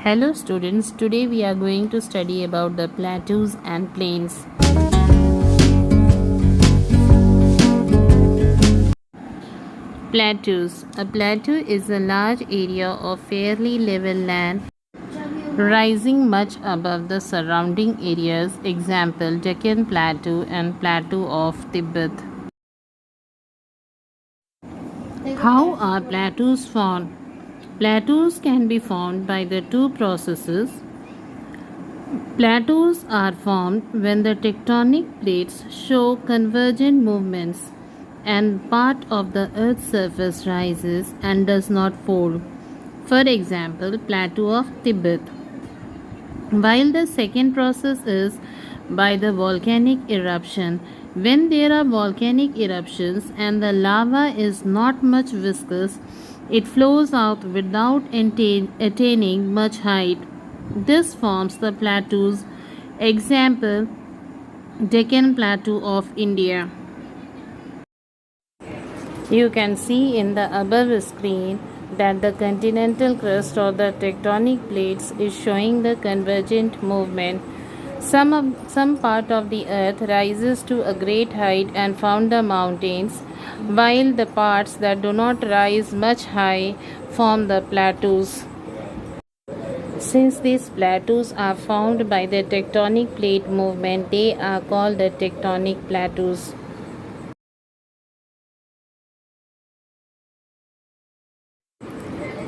Hello students, today we are going to study about the plateaus and plains. Plateaus. A plateau is a large area of fairly level land rising much above the surrounding areas. Example, Deccan Plateau and Plateau of Tibet. How are plateaus formed? Plateaus can be formed by the two processes. Plateaus are formed when the tectonic plates show convergent movements and part of the Earth's surface rises and does not fold. For example, Plateau of Tibet. While the second process is by the volcanic eruption, when there are volcanic eruptions and the lava is not much viscous, it flows out without attaining much height. This forms the plateaus. Example, Deccan Plateau of India. You can see in the above screen that the continental crust or the tectonic plates is showing the convergent movement. Some part of the earth rises to a great height and form the mountains, while the parts that do not rise much high form the plateaus. Since these plateaus are formed by the tectonic plate movement, they are called the tectonic plateaus.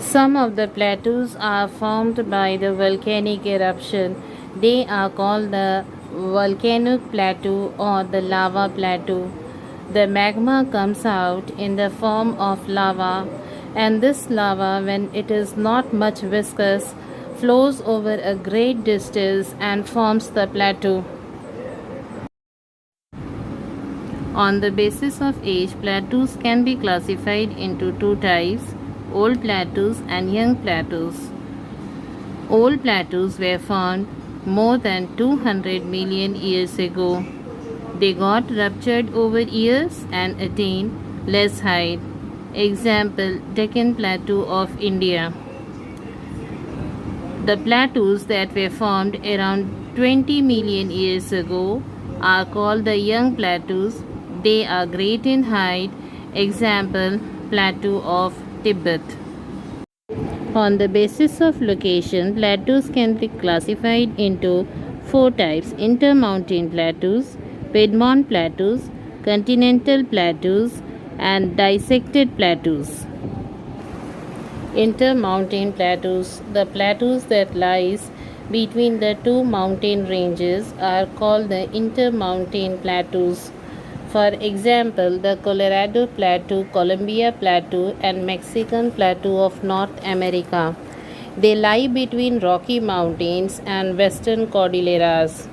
Some of the plateaus are formed by the volcanic eruption. They are called the volcanic plateau or the lava plateau. The magma comes out in the form of lava, and this lava, when it is not much viscous, flows over a great distance and forms the plateau. On the basis of age, plateaus can be classified into two types: old plateaus and young plateaus. Old plateaus were found more than 200 million years ago. They got ruptured over years and attained less height. Example, Deccan Plateau of India. The plateaus that were formed around 20 million years ago are called the young plateaus. They are great in height. Example, Plateau of Tibet. On the basis of location, plateaus can be classified into four types: intermountain plateaus, Piedmont plateaus, continental plateaus, and dissected plateaus. Intermountain plateaus. The plateaus that lies between the two mountain ranges are called the intermountain plateaus. For example, the Colorado Plateau, Columbia Plateau, and Mexican Plateau of North America. They lie between Rocky Mountains and Western Cordilleras.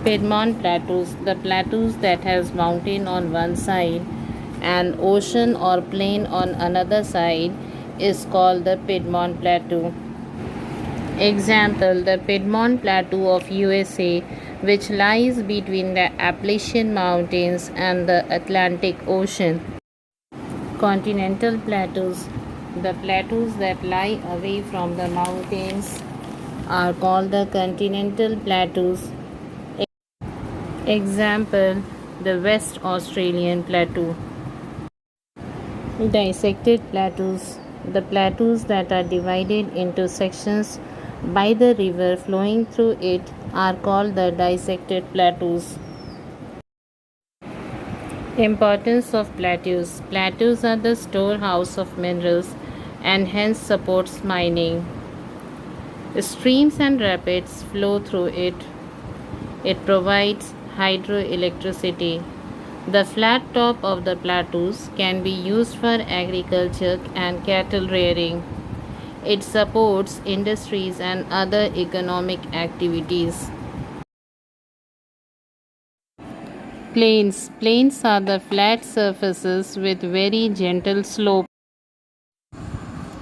Piedmont Plateaus, the plateaus that has mountain on one side and ocean or plain on another side, is called the Piedmont Plateau. Example, the Piedmont Plateau of USA, which lies between the Appalachian Mountains and the Atlantic Ocean. Continental plateaus. The plateaus that lie away from the mountains are called the continental plateaus. Example, the West Australian Plateau. Dissected plateaus. The plateaus that are divided into sections by the river flowing through it are called the dissected plateaus. Importance of plateaus. Plateaus are the storehouse of minerals and hence supports mining. Streams and rapids flow through it. It provides hydroelectricity. The flat top of the plateaus can be used for agriculture and cattle rearing. It supports industries and other economic activities. Plains. Plains are the flat surfaces with very gentle slope.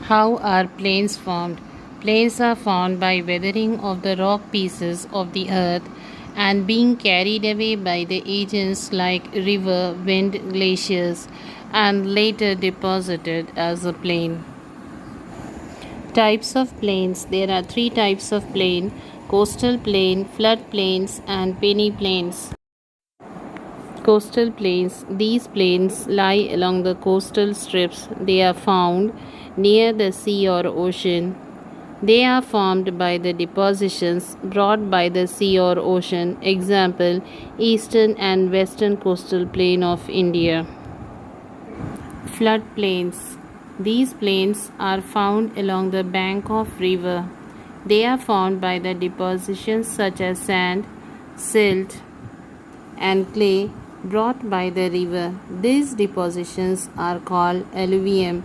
How are plains formed? Plains are formed by weathering of the rock pieces of the earth and being carried away by the agents like river, wind, glaciers, and later deposited as a plain. Types of plains. There are three types of plain: coastal plain, flood plains, and penny plains. Coastal plains. These plains lie along the coastal strips. They are found near the sea or ocean. They are formed by the depositions brought by the sea or ocean. Example: eastern and western coastal plain of India. Floodplains. These plains are found along the bank of river. They are formed by the depositions such as sand, silt, and clay brought by the river. These depositions are called alluvium.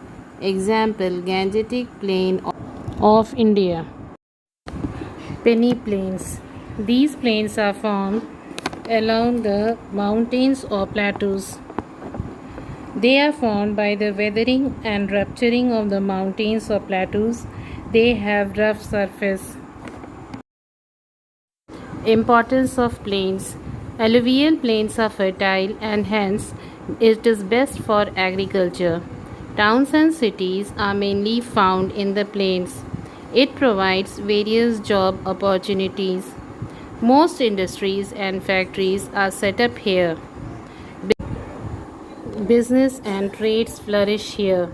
Example: Gangetic Plain of India. Penny plains. These plains are formed along the mountains or plateaus. They are formed by the weathering and rupturing of the mountains or plateaus. They have rough surface. Importance of plains. Alluvial plains are fertile and hence it is best for agriculture. Towns and cities are mainly found in the plains. It provides various job opportunities. Most industries and factories are set up here. Business and trades flourish here.